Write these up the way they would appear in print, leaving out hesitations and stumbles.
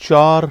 4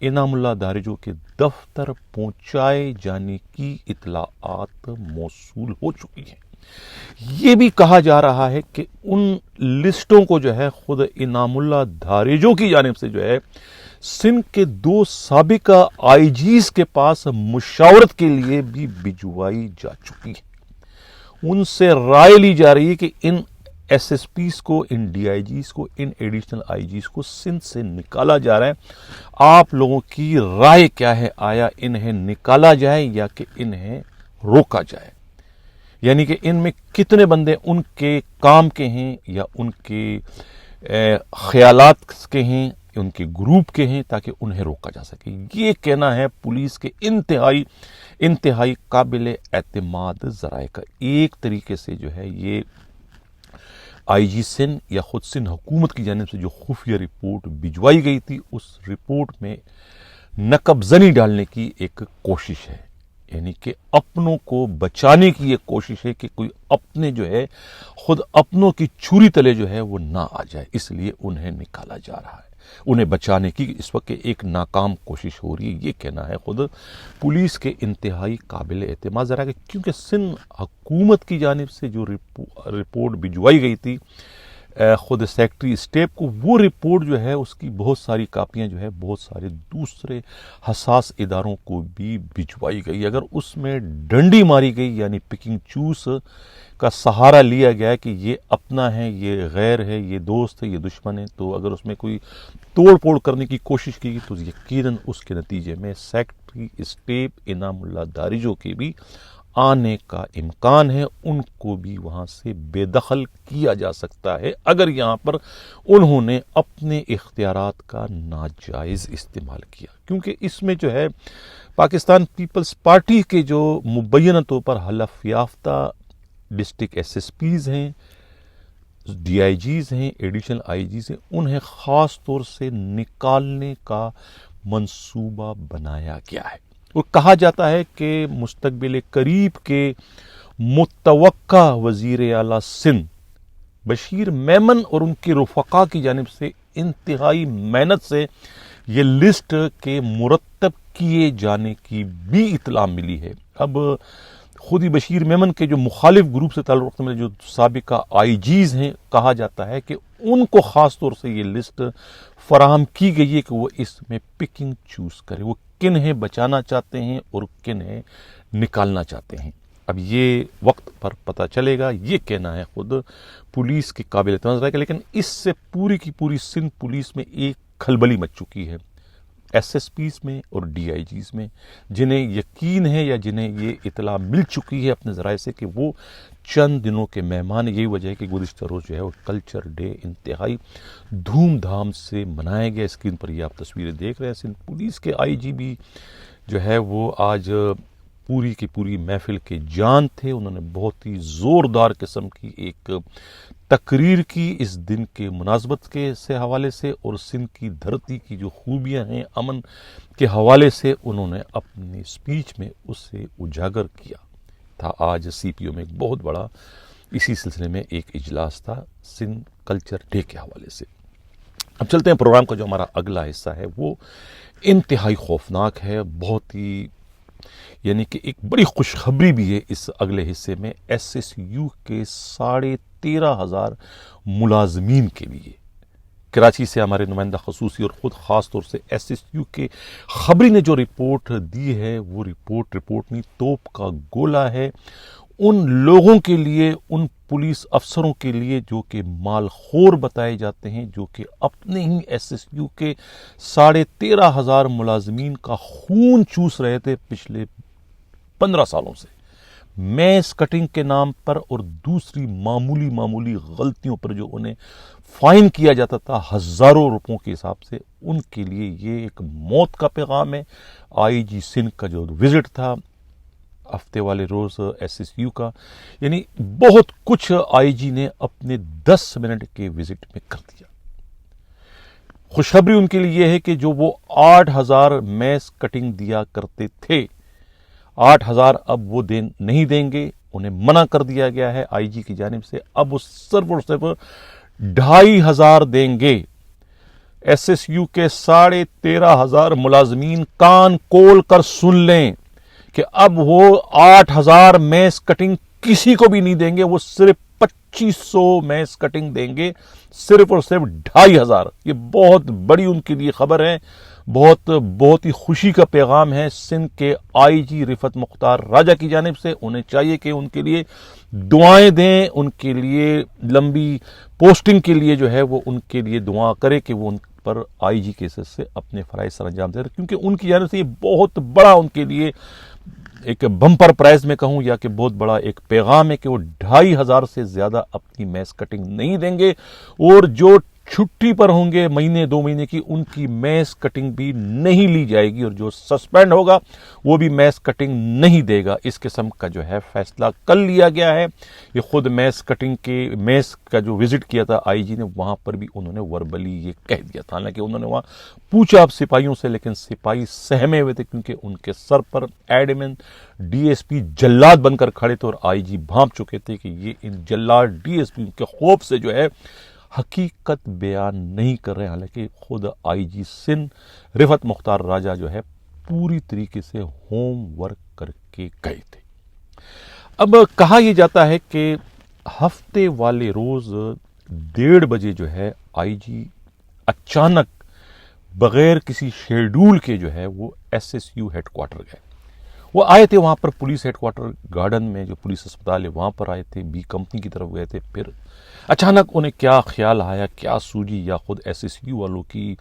انعام اللہ دارجو کے دفتر پہنچائے جانے کی اطلاعات موصول ہو چکی ہیں۔ یہ بھی کہا جا رہا ہے کہ ان لسٹوں کو جو ہے خود انعام اللہ دارجو کی جانب سے جو ہے سندھ کے 2 سابقہ آئی جیز کے پاس مشاورت کے لیے بھی بھجوائی جا چکی ہے۔ ان سے رائے لی جا رہی ہے کہ ان ایس ایس پیز کو، ان ڈی آئی جیز کو، ان ایڈیشنل آئی جیز کو سندھ سے نکالا جا رہا ہے۔ آپ لوگوں کی رائے کیا ہے؟ آیا انہیں نکالا جائے یا کہ انہیں روکا جائے؟ یعنی کہ ان میں کتنے بندے ان کے کام کے ہیں یا ان کے خیالات کے ہیں، ان کے گروپ کے ہیں، تاکہ انہیں روکا جا سکے۔ یہ کہنا ہے پولیس کے انتہائی قابل اعتماد ذرائع کا۔ ایک طریقے سے جو ہے یہ آئی جی سندھ یا خود سندھ حکومت کی جانب سے جو خفیہ رپورٹ بھجوائی گئی تھی، اس رپورٹ میں نقب زنی ڈالنے کی ایک کوشش ہے، یعنی کہ اپنوں کو بچانے کی ایک کوشش ہے کہ کوئی اپنے جو ہے خود اپنوں کی چھری تلے جو ہے وہ نہ آ جائے، اس لیے انہیں نکالا جا رہا ہے۔ انہیں بچانے کی اس وقت ایک ناکام کوشش ہو رہی ہے، یہ کہنا ہے خود پولیس کے انتہائی قابل اعتماد ذرائع، کیونکہ سندھ حکومت کی جانب سے جو رپورٹ بھجوائی گئی تھی خود سیکٹری اسٹیٹ کو، وہ رپورٹ جو ہے اس کی بہت ساری کاپیاں جو ہے بہت سارے دوسرے حساس اداروں کو بھی بھجوائی گئی۔ اگر اس میں ڈنڈی ماری گئی، یعنی پکنگ چوز کا سہارا لیا گیا کہ یہ اپنا ہے، یہ غیر ہے، یہ دوست ہے، یہ دشمن ہے، تو اگر اس میں کوئی توڑ پھوڑ کرنے کی کوشش کی تو یقیناً اس کے نتیجے میں سیکٹری اسٹیٹ انعام اللہ دارجو کے بھی آنے کا امکان ہے، ان کو بھی وہاں سے بے دخل کیا جا سکتا ہے اگر یہاں پر انہوں نے اپنے اختیارات کا ناجائز استعمال کیا۔ کیونکہ اس میں جو ہے پاکستان پیپلز پارٹی کے جو مبینہ طور پر حلف یافتہ ڈسٹرکٹ ایس ایس پیز ہیں، ڈی آئی جیز ہیں، ایڈیشنل آئی جیز ہیں، انہیں خاص طور سے نکالنے کا منصوبہ بنایا گیا ہے۔ وہ کہا جاتا ہے کہ مستقبل قریب کے متوقع وزیر اعلیٰ سندھ بشیر میمن اور ان کے رفقا کی جانب سے انتہائی محنت سے یہ لسٹ کے مرتب کیے جانے کی بھی اطلاع ملی ہے۔ اب خود ہی بشیر میمن کے جو مخالف گروپ سے تعلق رکھنے والے جو سابقہ آئی جیز ہیں، کہا جاتا ہے کہ ان کو خاص طور سے یہ لسٹ فراہم کی گئی ہے کہ وہ اس میں پکنگ چوز کرے، وہ کنہیں بچانا چاہتے ہیں اور کنہیں نکالنا چاہتے ہیں۔ اب یہ وقت پر پتہ چلے گا، یہ کہنا ہے خود پولیس کی قابل اعتماد رائے کا۔ لیکن اس سے پوری کی پوری سندھ پولیس میں ایک کھلبلی مچ چکی ہے، ایس ایس پیز میں اور ڈی آئی جیز میں، جنہیں یقین ہے یا جنہیں یہ اطلاع مل چکی ہے اپنے ذرائع سے کہ وہ چند دنوں کے مہمان۔ یہی وجہ ہے کہ گزشتہ روز جو ہے وہ کلچر ڈے انتہائی دھوم دھام سے منایا گیا۔ اسکرین پر یہ آپ تصویریں دیکھ رہے ہیں، سندھ پولیس کے آئی جی بھی جو ہے وہ آج پوری کی پوری محفل کے جان تھے۔ انہوں نے بہت ہی زوردار قسم کی ایک تقریر کی اس دن کے مناسبت کے سے حوالے سے، اور سندھ کی دھرتی کی جو خوبیاں ہیں امن کے حوالے سے انہوں نے اپنی سپیچ میں اسے اجاگر کیا تھا۔ آج سی پی او میں ایک بہت بڑا اسی سلسلے میں ایک اجلاس تھا سندھ کلچر ڈے کے حوالے سے۔ اب چلتے ہیں پروگرام کا جو ہمارا اگلا حصہ ہے وہ انتہائی خوفناک ہے، بہت ہی یعنی کہ ایک بڑی خوشخبری بھی ہے اس اگلے حصے میں ایس ایس یو کے 13,500 ملازمین کے لیے۔ کراچی سے ہمارے نمائندہ خصوصی اور خود خاص طور سے ایس ایس یو کے خبری نے جو رپورٹ دی ہے وہ رپورٹ نہیں، توپ کا گولہ ہے ان لوگوں کے لیے، ان پولیس افسروں کے لیے جو کہ مال خور بتائے جاتے ہیں، جو کہ اپنے ہی ایس ایس یو کے 13,500 ملازمین کا خون چوس رہے تھے پچھلے 15 سالوں سے، میس کٹنگ کے نام پر اور دوسری معمولی غلطیوں پر جو انہیں فائن کیا جاتا تھا ہزاروں روپوں کے حساب سے۔ ان کے لیے یہ ایک موت کا پیغام ہے۔ آئی جی سندھ کا جو وزٹ تھا ہفتے والے روز ایس ایس یو کا، یعنی بہت کچھ آئی جی نے اپنے 10 منٹ کے وزٹ میں کر دیا۔ خوشخبری ان کے لیے یہ ہے کہ جو وہ 8,000 میس کٹنگ دیا کرتے تھے، 8,000 اب وہ نہیں دیں گے، انہیں منع کر دیا گیا ہے آئی جی کی جانب سے۔ اب وہ صرف اور صرف 2,500 دیں گے۔ SSU کے 13,500 ملازمین کان کول کر سن لیں کہ اب وہ 8,000 میس کٹنگ کسی کو بھی نہیں دیں گے، وہ صرف 2500 میس کٹنگ دیں گے، صرف اور صرف 2,500۔ یہ بہت بڑی ان کے لیے خبر ہے، بہت ہی خوشی کا پیغام ہے سندھ کے IG رفعت مختار راجہ کی جانب سے۔ انہیں چاہیے کہ ان کے لیے دعائیں دیں، ان کے لیے لمبی پوسٹنگ کے لیے جو ہے وہ ان کے لیے دعا کرے کہ وہ ان پر IG کیسز سے اپنے فرائض سر انجام دے رہے، کیونکہ ان کی جانب سے یہ بہت بڑا ان کے لیے ایک بمپر پرائز میں کہوں یا کہ بہت بڑا ایک پیغام ہے کہ وہ 2,500 سے زیادہ اپنی میس کٹنگ نہیں دیں گے، اور جو چھٹی پر ہوں گے مہینے 2 مہینے کی، ان کی میس کٹنگ بھی نہیں لی جائے گی، اور جو سسپینڈ ہوگا وہ بھی میس کٹنگ نہیں دے گا۔ اس قسم کا جو ہے فیصلہ کل لیا گیا ہے۔ یہ خود میس کا جو وزٹ کیا تھا IG نے، وہاں پر بھی انہوں نے وربلی یہ کہہ دیا تھا، حالانکہ انہوں نے وہاں پوچھا اب سپاہیوں سے، لیکن سپاہی سہمے ہوئے تھے کیونکہ ان کے سر پر ایڈمن DSP جلاد بن کر کھڑے تھے، اور IG بھانپ چکے تھے کہ یہ ان جلاد DSP کے خوف سے جو ہے حقیقت بیان نہیں کر رہے، حالانکہ خود IG سندھ رفعت مختار راجہ جو ہے پوری طریقے سے ہوم ورک کر کے گئے تھے۔ اب کہا یہ جاتا ہے کہ ہفتے والے روز 1:30 بجے جو ہے IG اچانک بغیر کسی شیڈول کے جو ہے وہ SSU ہیڈ کوارٹر گئے۔ وہ آئے تھے وہاں پر پولیس ہیڈ کوارٹر گارڈن میں جو پولیس اسپتال ہے وہاں پر آئے تھے، B کمپنی کی طرف گئے تھے، پھر اچانک انہیں کیا خیال آیا، کیا سوجی، یا خود SSU والوں کی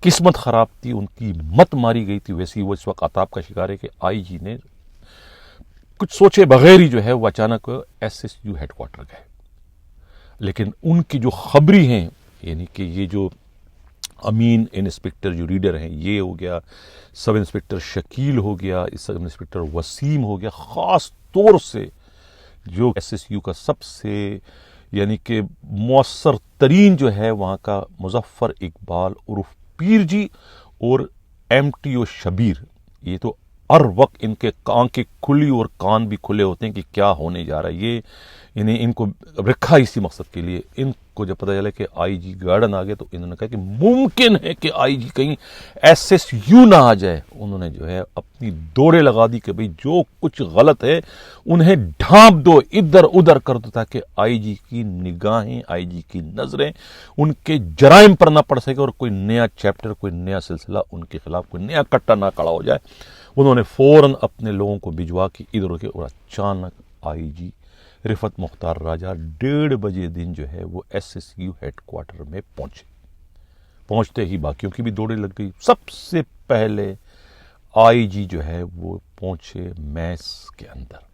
قسمت خراب تھی، ان کی مت ماری گئی تھی، ویسی وہ اس وقت عطاب کا شکار ہے کہ IG نے کچھ سوچے بغیر ہی جو ہے وہ اچانک SSU ہیڈ کوارٹر گئے۔ لیکن ان کی جو خبری ہیں، یعنی کہ یہ جو امین انسپکٹر جو ریڈر ہیں، یہ ہو گیا، سب انسپکٹر شکیل ہو گیا، سب انسپکٹر وسیم ہو گیا، خاص طور سے جو SSU کا سب سے یعنی کہ مؤثر ترین جو ہے وہاں کا مظفر اقبال عرف پیر جی اور MTO شبیر، یہ تو ہر وقت ان کے آنکھیں کھلی اور کان بھی کھلے ہوتے ہیں کہ کیا ہونے جا رہا ہے۔ یہ یعنی ان کو رکھا اسی مقصد کے لیے، ان کو جب پتہ چلا کہ IG گارڈن آ گئے تو انہوں نے کہا کہ ممکن ہے کہ IG کہیں SSU نہ آ جائے۔ انہوں نے جو ہے اپنی دوڑے لگا دی کہ بھئی جو کچھ غلط ہے انہیں ڈھانپ دو، ادھر ادھر کر دو، تاکہ IG کی نگاہیں، IG کی نظریں ان کے جرائم پر نہ پڑ سکے اور کوئی نیا چیپٹر، کوئی نیا سلسلہ ان کے خلاف، کوئی نیا کٹا نہ کھڑا ہو جائے۔ انہوں نے فوراً اپنے لوگوں کو بھجوا کے ادھر ادھر، اور اچانک IG رفعت مختار راجہ 1:30 بجے دن جو ہے وہ SSU ہیڈ کوارٹر میں پہنچے۔ پہنچتے ہی باقیوں کی بھی دوڑے لگ گئی۔ سب سے پہلے IG جو ہے وہ پہنچے میس کے اندر۔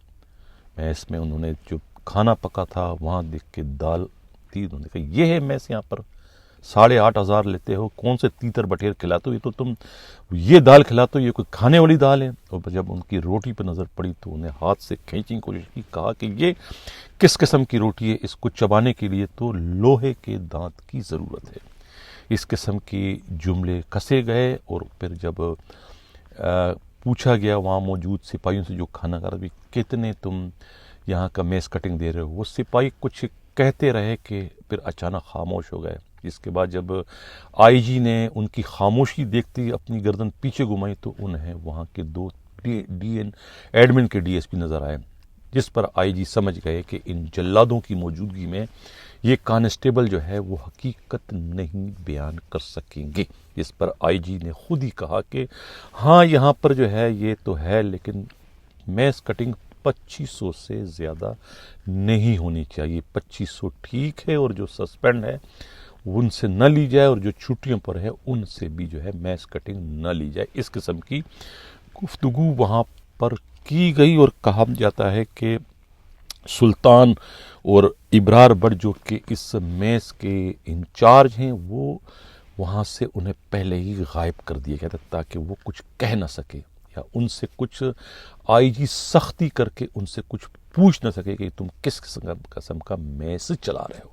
میس میں انہوں نے جو کھانا پکا تھا وہاں دیکھ کے دال تھی، انہوں نے کہا یہ ہے میس، یہاں پر 8,500 لیتے ہو، کون سے تیتر بٹیر کھلاتے ہو، یہ تو تم یہ دال کھلاتے ہو، یہ کوئی کھانے والی دال ہے۔ اور جب ان کی روٹی پہ نظر پڑی تو انہیں ہاتھ سے کھینچنے کی کوشش کی، کہا کہ یہ کس قسم کی روٹی ہے، اس کو چبانے کے لیے تو لوہے کے دانت کی ضرورت ہے۔ اس قسم کے جملے کسے گئے، اور پھر جب پوچھا گیا وہاں موجود سپاہیوں سے جو کھانا کھا رہے تھے، کتنے تم یہاں کا میس کٹنگ دے رہے ہو، وہ سپاہی کچھ کہتے رہے کہ پھر اچانک خاموش ہو گئے۔ اس کے بعد جب IG نے ان کی خاموشی دیکھتی اپنی گردن پیچھے گھمائی تو انہیں وہاں کے 2 ایڈمن کے DSP نظر آئے، جس پر IG سمجھ گئے کہ ان جلادوں کی موجودگی میں یہ کانسٹیبل جو ہے وہ حقیقت نہیں بیان کر سکیں گے۔ جس پر IG نے خود ہی کہا کہ ہاں یہاں پر جو ہے یہ تو ہے، لیکن میس کٹنگ 2500 سے زیادہ نہیں ہونی چاہیے، 2500 ٹھیک ہے، اور جو سسپینڈ ہے ان سے نہ لی جائے، اور جو چھٹیوں پر ہے ان سے بھی جو ہے میس کٹنگ نہ لی جائے۔ اس قسم کی گفتگو وہاں پر کی گئی، اور کہا جاتا ہے کہ سلطان اور ابرار بٹ جو کہ اس میس کے انچارج ہیں، وہ وہاں سے انہیں پہلے ہی غائب کر دیا گیا تھا تاکہ وہ کچھ کہہ نہ سکے، یا ان سے کچھ IG سختی کر کے ان سے کچھ پوچھ نہ سکے کہ تم کس قسم کا میس چلا رہے ہو۔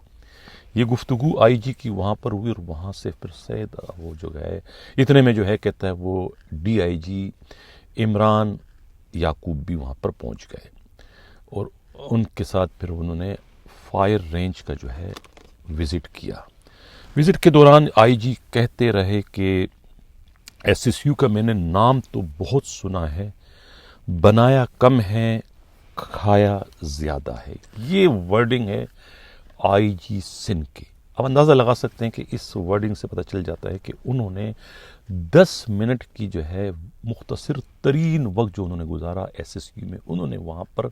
یہ گفتگو IG کی وہاں پر ہوئی، اور وہاں سے پھر سید وہ جو ہے اتنے میں جو ہے کہتا ہے وہ DIG عمران یعقوب بھی وہاں پر پہنچ گئے، اور ان کے ساتھ پھر انہوں نے فائر رینج کا جو ہے وزٹ کیا۔ وزٹ کے دوران آئی جی کہتے رہے کہ ایس ایس یو کا میں نے نام تو بہت سنا ہے، بنایا کم ہے کھایا زیادہ ہے. یہ ورڈنگ ہے آئی جی سندھ کی. اب اندازہ لگا سکتے ہیں کہ اس ورڈنگ سے پتہ چل جاتا ہے کہ انہوں نے 10 منٹ کی جو ہے مختصر ترین وقت جو انہوں نے گزارا ایس ایس یو میں، انہوں نے وہاں پر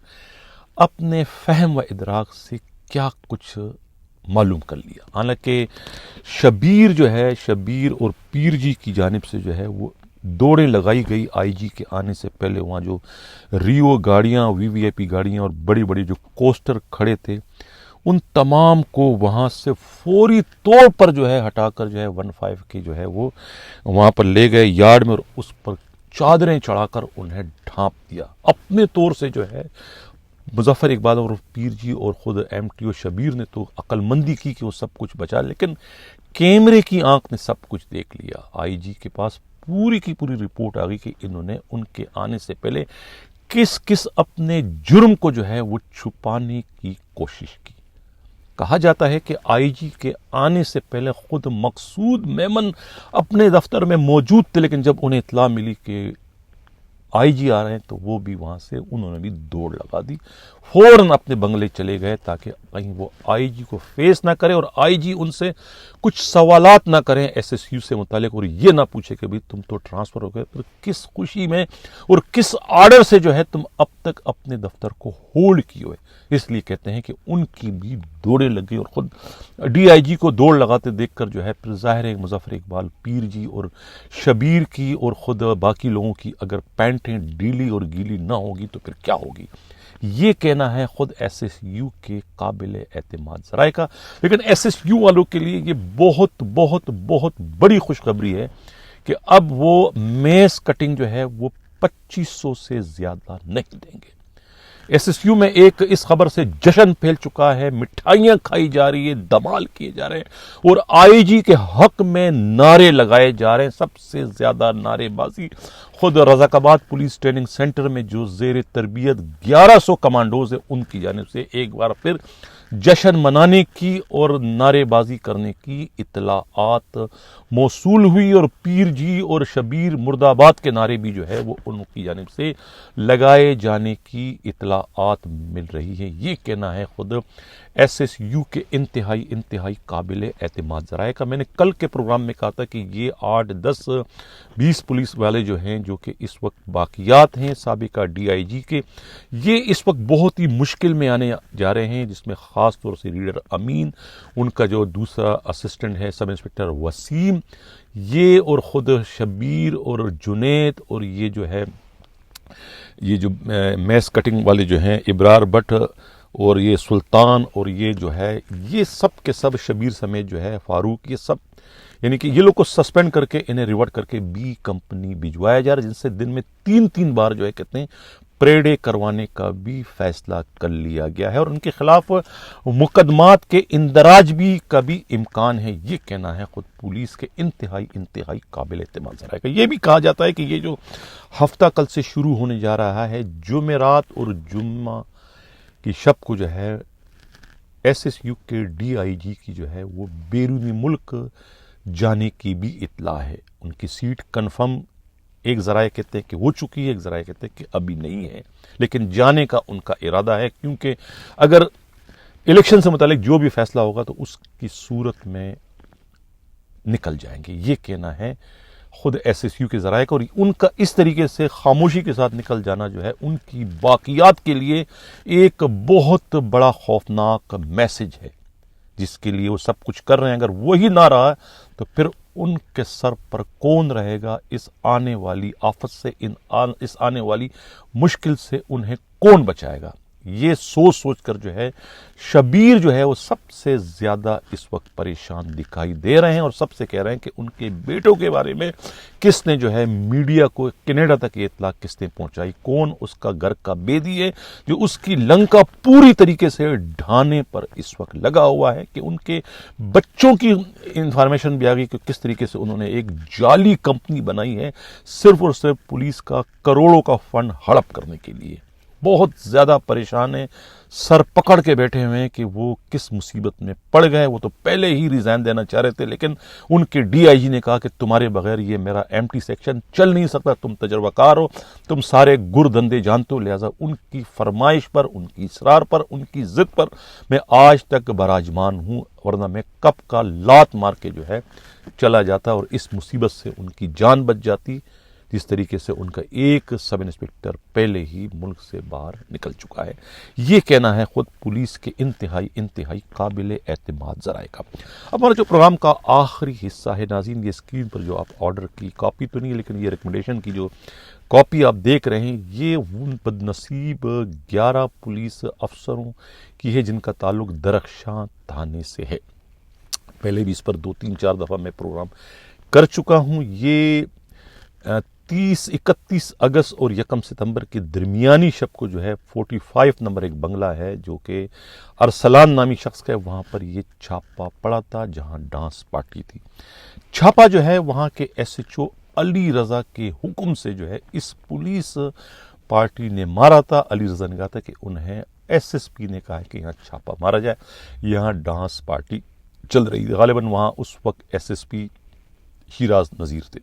اپنے فہم و ادراک سے کیا کچھ معلوم کر لیا. حالانکہ شبیر جو ہے، شبیر اور پیر جی کی جانب سے جو ہے وہ دوڑیں لگائی گئی آئی جی کے آنے سے پہلے. وہاں جو ریو گاڑیاں، وی وی آئی پی گاڑیاں اور بڑی بڑی جو کوسٹر کھڑے تھے، ان تمام کو وہاں سے فوری طور پر جو ہے ہٹا کر جو ہے 15 کے جو ہے وہ وہاں پر لے گئے یارڈ میں، اور اس پر چادریں چڑھا کر انہیں ڈھانپ دیا. اپنے طور سے جو ہے مظفر اقبال اور پیر جی اور خود ایم ٹی او شبیر نے تو عقل مندی کی کہ وہ سب کچھ بچا، لیکن کیمرے کی آنکھ نے سب کچھ دیکھ لیا. آئی جی کے پاس پوری کی پوری رپورٹ آ گئی کہ انہوں نے ان کے آنے سے پہلے کس کس اپنے جرم کو جو ہے وہ چھپانے کی کوشش کی. کہا جاتا ہے کہ آئی جی کے آنے سے پہلے خود مقصود میمن اپنے دفتر میں موجود تھے، لیکن جب انہیں اطلاع ملی کہ آئی جی آ رہے ہیں تو وہ بھی وہاں سے انہوں نے بھی دوڑ لگا دی، فوراً اپنے بنگلے چلے گئے تاکہ کہیں وہ آئی جی کو فیس نہ کرے اور آئی جی ان سے کچھ سوالات نہ کریں ایس ایس یو سے متعلق، اور یہ نہ پوچھے کہ بھئی تم تو ٹرانسفر ہو گئے، پھر کس خوشی میں اور کس آرڈر سے جو ہے تم اب تک اپنے دفتر کو ہولڈ کیے ہوئے. اس لیے کہتے ہیں کہ ان کی بھی دوڑیں لگ گئی، اور خود ڈی آئی جی کو دوڑ لگاتے دیکھ کر جو ہے پھر ظاہر ہے مظفر اقبال، پیر جی اور شبیر کی اور خود باقی لوگوں کی اگر پینٹیں ڈیلی اور گیلی نہ ہوگی تو پھر کیا ہوگی. یہ کہنا ہے خود ایس ایس یو کے قابل اعتماد ذرائع کا. لیکن ایس ایس یو والوں کے لیے یہ بہت بہت بہت بڑی خوشخبری ہے کہ اب وہ میس کٹنگ جو ہے وہ 2500 سے زیادہ نہیں دیں گے. ایس ایس یو میں ایک اس خبر سے جشن پھیل چکا ہے، مٹھائیاں کھائی جا رہی ہے، دمال کیے جا رہے ہیں، اور آئی جی کے حق میں نعرے لگائے جا رہے ہیں. سب سے زیادہ نعرے بازی خود رضاک آباد پولیس ٹریننگ سینٹر میں جو زیر تربیت 1100 کمانڈوز ہیں ان کی جانب سے ایک بار پھر جشن منانے کی اور نعرے بازی کرنے کی اطلاعات موصول ہوئی، اور پیر جی اور شبیر مرد آباد کے نعرے بھی جو ہے وہ ان کی جانب سے لگائے جانے کی اطلاعات مل رہی ہے. یہ کہنا ہے خود ایس ایس یو کے انتہائی قابل اعتماد ذرائع کا. میں نے کل کے پروگرام میں کہا تھا کہ یہ 8 10 20 پولیس والے جو ہیں جو کہ اس وقت باقیات ہیں سابقہ ڈی آئی جی کے، یہ اس وقت بہت ہی مشکل میں آنے جا رہے ہیں، جس میں خاص طور سے ریڈر امین، ان کا جو دوسرا اسسٹنٹ ہے سب انسپکٹر وسیم، یہ اور خود شبیر اور جنید، اور یہ جو ہے یہ جو میس کٹنگ والے جو ہیں ابرار بٹ اور یہ سلطان، اور یہ جو ہے یہ سب کے سب شبیر سمیت جو ہے فاروق، یہ سب یعنی کہ یہ لوگ کو سسپینڈ کر کے انہیں ریورٹ کر کے بی کمپنی بھجوایا جا رہا ہے، جن سے دن میں 3 بار جو ہے کہتے ہیں پریڈے کروانے کا بھی فیصلہ کر لیا گیا ہے، اور ان کے خلاف مقدمات کے اندراج بھی کا بھی امکان ہے. یہ کہنا ہے خود پولیس کے انتہائی قابل اعتماد ذرائع کا. یہ بھی کہا جاتا ہے کہ یہ جو ہفتہ کل سے شروع ہونے جا رہا ہے، جمعرات اور جمعہ کی شب کو جو ہے ایس ایس یو کے ڈی آئی جی کی جو ہے وہ بیرونی ملک جانے کی بھی اطلاع ہے. ان کی سیٹ کنفرم ایک ذرائع کہتے ہیں کہ ہو چکی ہے، ایک ذرائع کہتے ہیں کہ ابھی نہیں ہے، لیکن جانے کا ان کا ارادہ ہے، کیونکہ اگر الیکشن سے متعلق جو بھی فیصلہ ہوگا تو اس کی صورت میں نکل جائیں گے. یہ کہنا ہے خود ایس ایس یو کے ذرائع کا، اور ان کا اس طریقے سے خاموشی کے ساتھ نکل جانا جو ہے ان کی باقیات کے لیے ایک بہت بڑا خوفناک میسج ہے، جس کے لیے وہ سب کچھ کر رہے ہیں. اگر وہی نہ رہا تو پھر ان کے سر پر کون رہے گا؟ اس آنے والی آفت سے، اس آنے والی مشکل سے انہیں کون بچائے گا؟ یہ سوچ کر جو ہے شبیر جو ہے وہ سب سے زیادہ اس وقت پریشان دکھائی دے رہے ہیں، اور سب سے کہہ رہے ہیں کہ ان کے بیٹوں کے بارے میں کس نے جو ہے میڈیا کو کینیڈا تک یہ اطلاع کس نے پہنچائی، کون اس کا گھر کا بیدی ہے جو اس کی لنکا پوری طریقے سے ڈھانے پر اس وقت لگا ہوا ہے، کہ ان کے بچوں کی انفارمیشن بھی آ گئی کہ کس طریقے سے انہوں نے ایک جعلی کمپنی بنائی ہے صرف اور صرف پولیس کا کروڑوں کا فنڈ ہڑپ کرنے کے لیے. بہت زیادہ پریشان ہیں, سر پکڑ کے بیٹھے ہوئے ہیں کہ وہ کس مصیبت میں پڑ گئے. وہ تو پہلے ہی ریزائن دینا چاہ رہے تھے, لیکن ان کے ڈی آئی جی نے کہا کہ تمہارے بغیر یہ میرا ایم ٹی سیکشن چل نہیں سکتا, تم تجربہ کار ہو, تم سارے گر دندے جانتے ہو. لہٰذا ان کی فرمائش پر, ان کی اصرار پر, ان کی ضد پر میں آج تک براجمان ہوں, ورنہ میں کب کا لات مار کے جو ہے چلا جاتا اور اس مصیبت سے ان کی جان بچ جاتی, جس طریقے سے ان کا ایک سب انسپکٹر پہلے ہی ملک سے باہر نکل چکا ہے. یہ کہنا ہے خود پولیس کے انتہائی قابل اعتماد ذرائع کا. اب ہمارا جو پروگرام کا آخری حصہ ہے ناظرین, یہ اسکرین پر جو آپ آرڈر کی کاپی تو نہیں ہے, لیکن یہ ریکمنڈیشن کی جو کاپی آپ دیکھ رہے ہیں, یہ ان بد نصیب 11 پولیس افسروں کی ہے جن کا تعلق درخشاں تھانے سے ہے. پہلے بھی اس پر 2-3-4 دفعہ میں پروگرام کر چکا ہوں. یہ 31 اگست اور 1 ستمبر کے درمیانی شب کو جو ہے 45 نمبر ایک بنگلہ ہے جو کہ ارسلان نامی شخص کا ہے, وہاں پر یہ چھاپا پڑا تھا جہاں ڈانس پارٹی تھی. چھاپا جو ہے وہاں کے S H O Ali Raza کے حکم سے جو ہے اس پولیس پارٹی نے مارا تھا. علی رضا نے کہا تھا کہ انہیں ایس ایس پی نے کہا ہے کہ یہاں چھاپا مارا جائے, یہاں ڈانس پارٹی چل رہی تھی. غالباً وہاں اس وقت S S P Shiraz Nazir تھے.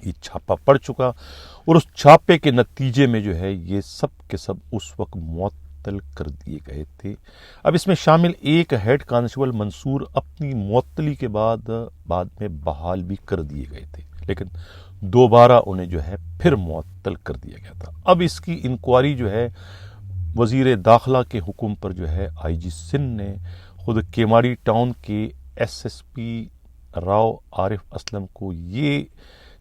یہ چھاپا پڑ چکا اور اس چھاپے کے نتیجے میں جو ہے یہ سب کے سب اس وقت معطل کر دیے گئے تھے. اب اس میں شامل ایک ہیڈ کانسٹیبل منصور اپنی معطلی کے بعد میں بحال بھی کر دیے گئے تھے, لیکن دوبارہ انہیں جو ہے پھر معطل کر دیا گیا تھا. اب اس کی انکوائری جو ہے وزیر داخلہ کے حکم پر جو ہے آئی جی سندھ نے خود کیماڑی ٹاؤن کے ایس ایس پی راؤ عارف اسلم کو یہ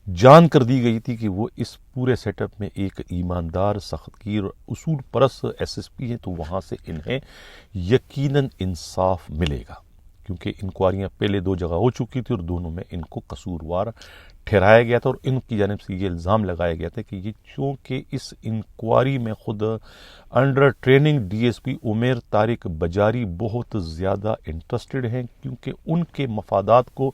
جان کر دی گئی تھی کہ وہ اس پورے سیٹ اپ میں ایک ایماندار, سخت گیر اور اصول پرست ایس ایس پی ہیں, تو وہاں سے انہیں یقیناً انصاف ملے گا, کیونکہ انکوائریاں پہلے 2 جگہ ہو چکی تھی اور دونوں میں ان کو قصوروار ٹھہرایا گیا تھا. اور ان کی جانب سے یہ الزام لگایا گیا تھا کہ یہ چونکہ اس انکوائری میں خود under training D S P Umair Tariq بجاری بہت زیادہ انٹرسٹڈ ہیں, کیونکہ ان کے مفادات کو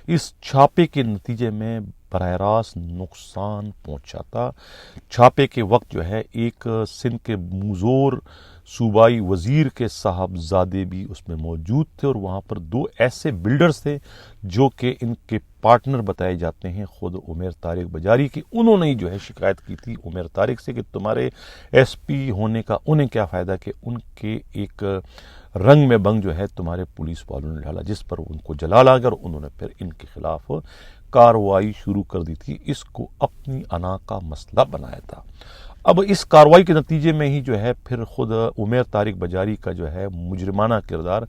اس چھاپے کے نتیجے میں براہ راست نقصان پہنچا تھا. چھاپے کے وقت جو ہے ایک سندھ کے موزور صوبائی وزیر کے صاحبزادے بھی اس میں موجود تھے, اور وہاں پر 2 ایسے بلڈرز تھے جو کہ ان کے پارٹنر بتائے جاتے ہیں خود عمیر طارق بجاری کی. انہوں نے جو ہے شکایت کی تھی عمیر طارق سے کہ تمہارے ایس پی ہونے کا انہیں کیا فائدہ, کہ ان کے ایک رنگ میں بنگ جو ہے تمہارے پولیس والوں نے ڈالا, جس پر ان کو جلال آ گیا اور انہوں نے پھر ان کے خلاف کارروائی شروع کر دی تھی. اس کو اپنی انا کا مسئلہ بنایا تھا. اب اس کارروائی کے نتیجے میں ہی جو ہے پھر خود عمیر طارق بجاری کا جو ہے مجرمانہ کردار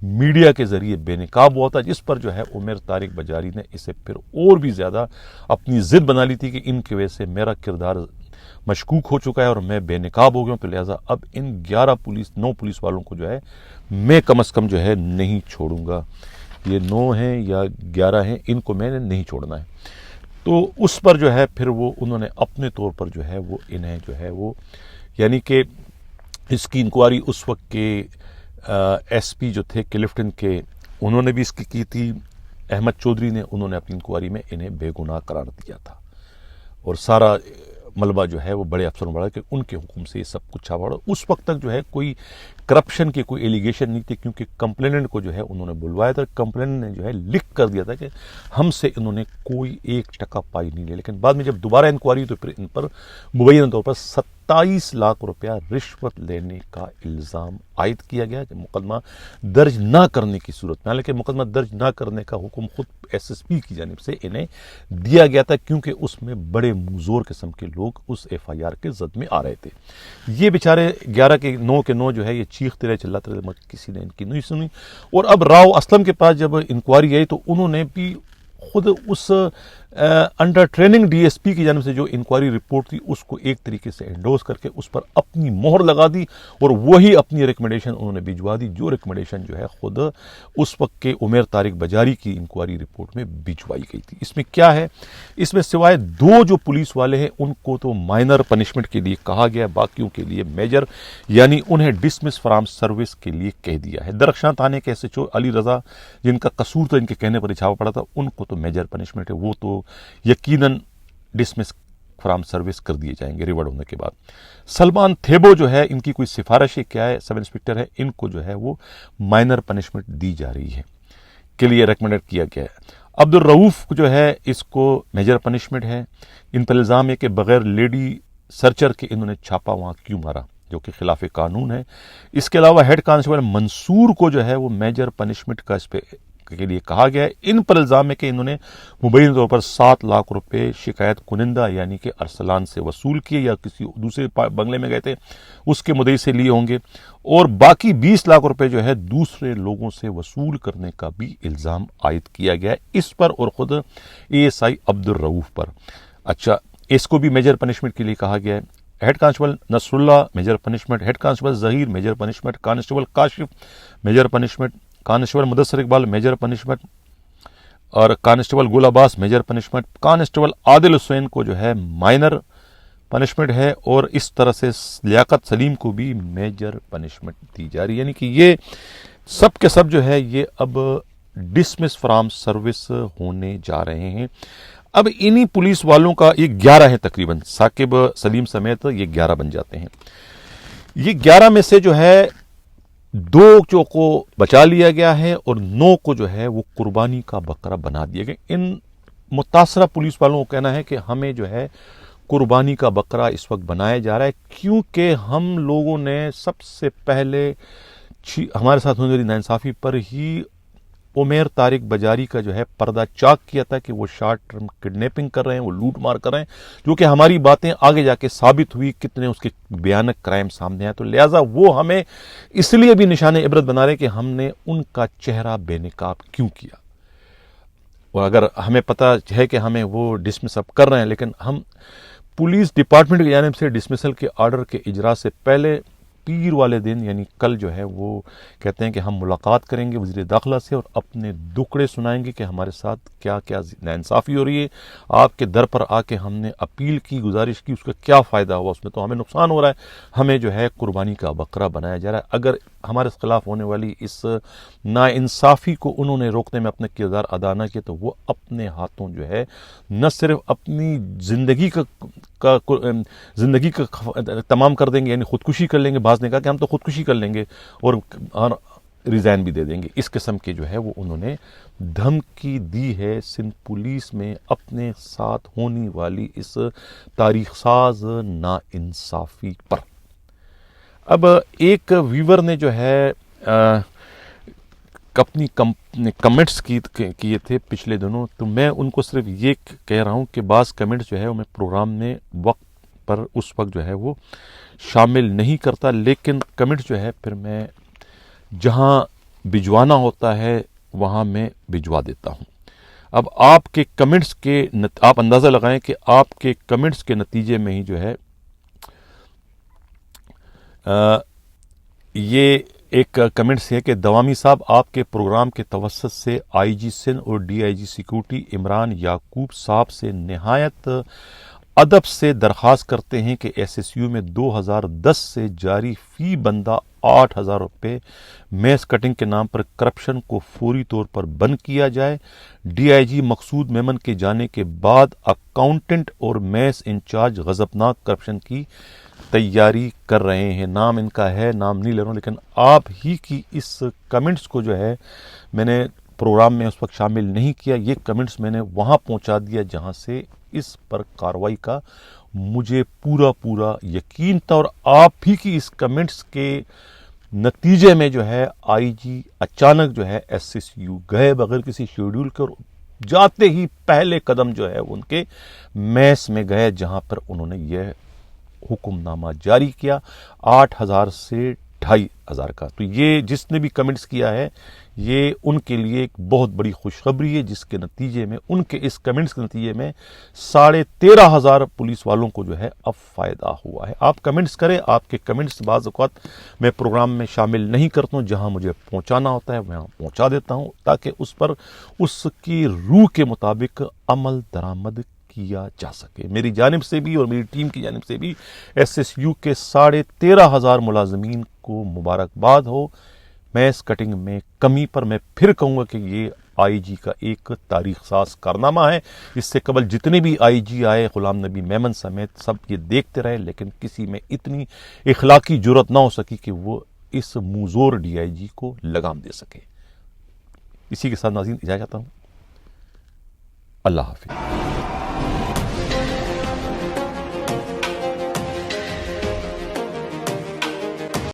میڈیا کے ذریعے بے نقاب ہوا تھا, جس پر جو ہے عمیر طارق بجاری نے اسے پھر اور بھی زیادہ اپنی ضد بنا لی تھی کہ ان کی وجہ سے میرا کردار مشکوک ہو چکا ہے اور میں بے نقاب ہو گیا ہوں, تو لہٰذا اب ان 9 پولیس والوں کو جو ہے میں کم از کم جو ہے نہیں چھوڑوں گا. یہ 9 ہیں یا 11 ہیں, ان کو میں نے نہیں چھوڑنا ہے. تو اس پر جو ہے پھر وہ انہوں نے اپنے طور پر جو ہے وہ انہیں جو ہے وہ یعنی کہ اس کی انکوائری اس وقت کے ایس پی جو تھے کلفٹن کے, انہوں نے بھی اس کی تھی. احمد چودھری نے, انہوں نے اپنی انکوائری میں انہیں بے گناہ قرار دیا تھا, اور سارا ملبہ جو ہے وہ بڑے افسروں بڑھا کہ ان کے حکم سے یہ سب کچھ چھاپا پڑا. اس وقت تک جو ہے کوئی کرپشن کے کوئی ایلیگیشن نہیں تھی, کیونکہ کمپلیننٹ کو جو ہے انہوں نے بلوایا تھا. کمپلیننٹ نے جو ہے لکھ کر دیا تھا کہ ہم سے انہوں نے کوئی 1 ٹکا پائی نہیں لیا, لیکن بعد میں جب دوبارہ انکوائری تو پھر ان پر مبینہ طور پر 27 لاکھ روپیہ رشوت لینے کا الزام عائد کیا گیا کہ مقدمہ درج نہ کرنے کی صورت میں, حالانکہ مقدمہ درج نہ کرنے کا حکم خود ایس ایس پی کی جانب سے انہیں دیا گیا تھا, کیونکہ اس میں بڑے موزور قسم کے لوگ اس ایف آئی آر کے زد میں آ رہے تھے. یہ بیچارے 11 کے 9 جو ہے یہ چیختے رہے, چلاتے رہے, مگر کسی نے ان کی نہیں سنی. اور اب راؤ اسلم کے پاس جب انکوائری آئی تو انہوں نے بھی خود اس under training D S P کی جانب سے جو انکوائری رپورٹ تھی اس کو ایک طریقے سے انڈورس کر کے اس پر اپنی مہر لگا دی, اور وہی اپنی ریکمنڈیشن انہوں نے بھجوا دی, جو ریکمنڈیشن جو ہے خود اس وقت کے عمیر طارق بجاری کی انکوائری رپورٹ میں بھجوائی گئی تھی. اس میں کیا ہے, اس میں سوائے 2 جو پولیس والے ہیں ان کو تو مائنر پنشمنٹ کے لیے کہا گیا, باقیوں کے لیے میجر, یعنی انہیں ڈسمس فرام سروس کے لیے کہہ دیا ہے. درخشاں تھانے کے S H O Ali Raza جن کا قصور تھا ان کے کہنے پر چھاپا پڑا تھا, ان کو تو میجر پنشمنٹ ہے, وہ تو یقیناً ڈسمس فراہم سروس کر دیے جائیں گے ریورڈ ہونے کے بعد۔ سلمان تھیبو جو ہے ان کی کوئی سفارش ہے کیا ہے، سب انسپکٹر ہے، ان کو جو ہے وہ مائنر پنشمنٹ دی جا رہی ہے کے لیے ریکمینڈ کیا گیا ہے۔ عبدالرؤوف جو ہے اس کو میجر پنشمنٹ ہے۔ ان پر الزام ہے کہ بغیر لیڈی سرچر کے انہوں نے چھاپا وہاں کیوں مارا، جو کہ خلاف قانون ہے۔ اس کے علاوہ ہیڈ کانسٹیبل منصور کو جو ہے وہ میجر پنشمنٹ کا اس پہ کے لیے کہا گیا ہے۔ ان پر الزام ہے کہ انہوں نے مبینہ طور پر 7 لاکھ روپے شکایت کنندہ یعنی کہ ارسلان سے وصول کیے، یا کسی دوسرے بنگلے میں گئے تھے اس کے مدعی سے لیے ہوں گے، اور باقی 20 لاکھ روپے جو ہے دوسرے لوگوں سے وصول کرنے کا بھی الزام عائد کیا گیا ہے اس پر اور خود ASI عبدالرؤوف پر۔ اچھا، اس کو بھی میجر پنشمنٹ کے لیے کہا گیا ہے۔ Head constable Nasrullah major punishment, head constable Zaheer major punishment, constable Kashif major punishment, constable Mudassar Iqbal major punishment, اور constable Gul Abbas major punishment, constable Adil Hussain کو جو ہے مائنر پنشمنٹ ہے، اور اس طرح سے لیاقت سلیم کو بھی میجر پنشمنٹ دی جا رہی ہے۔ یعنی کہ یہ سب کے سب جو ہے یہ اب ڈسمس فرام سروس ہونے جا رہے ہیں۔ اب انہی پولیس والوں کا یہ 11 ہے تقریباً، ثاقب سلیم سمیت یہ 11 بن جاتے ہیں۔ یہ 11 میں سے جو ہے 2 کو بچا لیا گیا ہے اور 9 کو جو ہے وہ قربانی کا بکرا بنا دیا گیا۔ ان متاثرہ پولیس والوں کو کہنا ہے کہ ہمیں جو ہے قربانی کا بکرا اس وقت بنایا جا رہا ہے، کیونکہ ہم لوگوں نے سب سے پہلے ہمارے ساتھ ہونے والی ناانصافی پر ہی عمیر طارق بجاری کا جو ہے پردہ چاک کیا تھا کہ وہ شارٹ ٹرم کڈنیپنگ ہیں، وہ لوٹ مار کر رہے ہیں، جو کہ ہماری باتیں آگے جا کے ثابت ہوئی، کتنے اس کے بیانک کرائم سامنے آئے، تو لہٰذا وہ ہمیں اس لیے بھی نشان عبرت بنا رہے کہ ہم نے ان کا چہرہ بے نقاب کیوں کیا۔ اور اگر ہمیں پتہ ہے کہ ہمیں وہ ڈسمس اب کر رہے ہیں، لیکن ہم پولیس ڈپارٹمنٹ کی جانب سے ڈسمسل کے آرڈر کے اجرا سے پہلے پیر والے دن یعنی کل جو ہے وہ کہتے ہیں کہ ہم ملاقات کریں گے وزیر داخلہ سے اور اپنے دکھڑے سنائیں گے کہ ہمارے ساتھ کیا کیا ناانصافی ہو رہی ہے، آپ کے در پر آ کے ہم نے اپیل کی، گزارش کی، اس کا کیا فائدہ ہوا، اس میں تو ہمیں نقصان ہو رہا ہے، ہمیں جو ہے قربانی کا بکرا بنایا جا رہا ہے۔ اگر ہمارے خلاف ہونے والی اس ناانصافی کو انہوں نے روکنے میں اپنا کردار ادا نہ کیا تو وہ اپنے ہاتھوں جو ہے نہ صرف اپنی زندگی کا تمام کر دیں گے، یعنی خودکشی کر لیں گے، بعض نے کہا کہ ہم تو خودکشی کر لیں گے اور ریزائن بھی دے دیں گے، اس قسم کے جو ہے وہ انہوں نے دھمکی دی ہے سندھ پولیس میں اپنے ساتھ ہونے والی اس تاریخ ساز ناانصافی پر۔ اب ایک ویور نے جو ہے اپنی کمنٹس کیے تھے پچھلے دنوں، تو میں ان کو صرف یہ کہہ رہا ہوں کہ بعض کمنٹس جو ہے وہ میں پروگرام میں وقت پر اس وقت جو ہے وہ شامل نہیں کرتا، لیکن کمنٹس جو ہے پھر میں جہاں بھجوانا ہوتا ہے وہاں میں بھجوا دیتا ہوں۔ اب آپ کے کمنٹس کے آپ اندازہ لگائیں کہ آپ کے کمنٹس کے نتیجے میں ہی جو ہے یہ ایک کمنٹس ہے کہ دوامی صاحب آپ کے پروگرام کے توسط سے IG سندھ اور DIG سیکورٹی عمران یعقوب صاحب سے نہایت ادب سے درخواست کرتے ہیں کہ SSU میں 2010 سے جاری فی بندہ 8,000 روپے میس کٹنگ کے نام پر کرپشن کو فوری طور پر بند کیا جائے۔ DIG مقصود میمن کے جانے کے بعد اکاؤنٹنٹ اور میس انچارج غضبناک کرپشن کی تیاری کر رہے ہیں۔ نام ان کا ہے، نام نہیں لے رہا ہوں، لیکن آپ ہی کی اس کمنٹس کو جو ہے میں نے پروگرام میں اس وقت شامل نہیں کیا، یہ کمنٹس میں نے وہاں پہنچا دیا جہاں سے اس پر کارروائی کا مجھے پورا یقین تھا، اور آپ ہی کی اس کمنٹس کے نتیجے میں جو ہے IG اچانک جو ہے SSU گئے بغیر کسی شیڈول کے، اور جاتے ہی پہلے قدم جو ہے ان کے میس میں گئے جہاں پر انہوں نے یہ حکم نامہ جاری کیا 8,000 سے 2,500 کا۔ تو یہ جس نے بھی کمنٹس کیا ہے یہ ان کے لیے ایک بہت بڑی خوشخبری ہے، جس کے نتیجے میں ان کے اس کمنٹس کے نتیجے میں 13,500 پولیس والوں کو جو ہے اب فائدہ ہوا ہے۔ آپ کمنٹس کریں، آپ کے کمنٹس بعض اوقات میں پروگرام میں شامل نہیں کرتا ہوں، جہاں مجھے پہنچانا ہوتا ہے وہاں پہنچا دیتا ہوں تاکہ اس پر اس کی روح کے مطابق عمل درآمد کیا جا سکے۔ میری جانب سے بھی اور میری ٹیم کی جانب سے بھی SSU کے 13,500 ملازمین کو مبارکباد ہو، میس کٹنگ میں کمی پر میں پھر کہوں گا کہ یہ آئی جی کا ایک تاریخ ساز کارنامہ ہے. اس سے قبل جتنے بھی آئی جی آئے غلام نبی میمن سمیت سب یہ دیکھتے رہے، لیکن کسی میں اتنی اخلاقی جرت نہ ہو سکی کہ وہ اس موزور ڈی آئی جی کو لگام دے سکے. اسی کے ساتھ ناظرین اجازت چاہتا ہوں. اللہ حافظ.